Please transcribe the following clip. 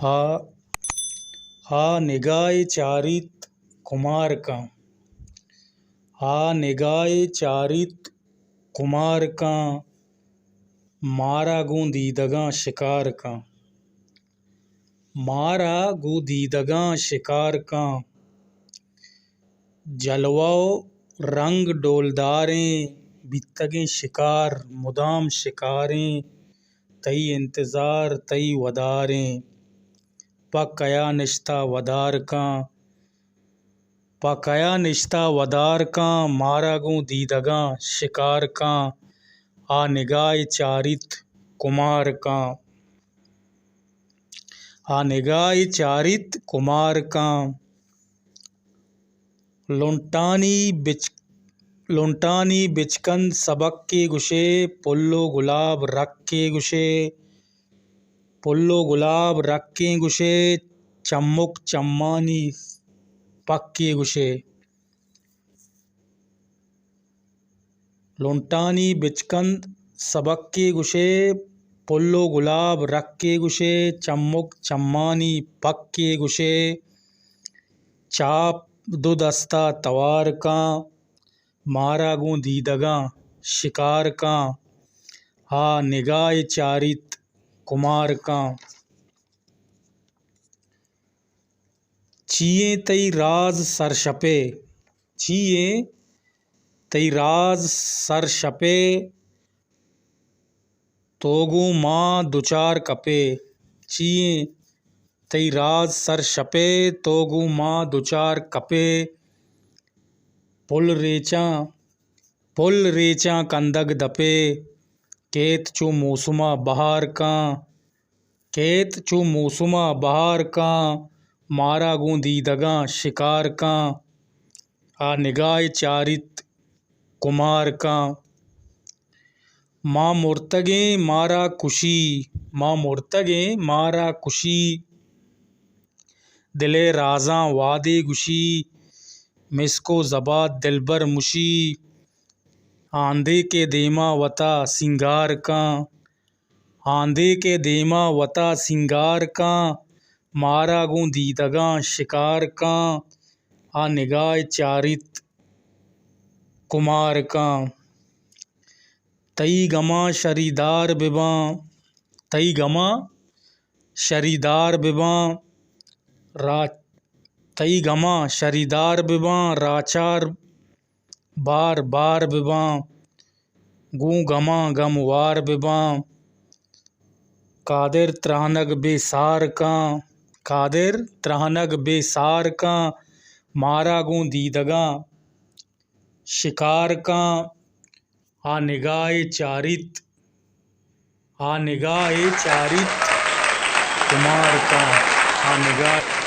हा हा निगाहे चारित कुमार का, हा निगाहे चारित कुमार का, मारा गूं दीदगां शिकार का, मारा गूं दीदगां शिकार का। जलवाओ रंग डोलदारें बितगें शिकार मुदाम शिकारें, तई इंतज़ार तई वदारें पकया निश्ता वदार का, पकया निश्ता वदार का, मारा गूं दीदगां शिकार का, आ निगाहे चारित कुमार का, आ निगाहे चारित कुमार का। लुंटानी बिचकंद सबक के गुशे, पुल्लो गुलाब रख के गुशे, पुल्लो गुलाब रख के गुशे, चम्मुक चम्मानी पक के गुशे। लुंटानी बिचकंद सबक के गुशे, पुल्लो गुलाब रख के गुशे, चम्मुक चम्मानी पक के गुशे। चाप दो दस्ता तवार का, मारा गूं दीदगां शिकार का, हा निगाहे चारित कुमार का। चिए तई राज सरशपे, चिए तई राज सरशपे, तोगू माँ दुचार कपे, चिए तई राज सरशपे, तोगू माँ दुचार कपे। पुल रेचा कंदग दपे, केत चू मौसमा बहार का, केत चू मौसमा बहार का, मारा गूं दीदगां शिकार का, आ निगाहे चारित कुमार का। माँ मुर्तगे मारा कुशी, माँ मुर्तगे मारा कुशी, दिले राजां वादे गुशी, मिसको ज़बा दिलबर मुशी, आंधे के देमा वता सिंगार का, आंधे के देमा वता सिंगार का, मारा गूं दीदगां शिकार का, आ निगाहे चारित कुमार का। तई गमा शरीदार बिबां, तई गमा शरीदार बिबां, तई गमा शरीदार बिबां, राचार बार बार बिबां, गूं गमा गमवार बिबां। कादिर त्राहनग बेसार का, कादिर त्राहनग बेसार का, मारा गूं दीदगां शिकार का, आ निगाहे चारित, आ निगाहे चारित कुमार का, आ निगाहे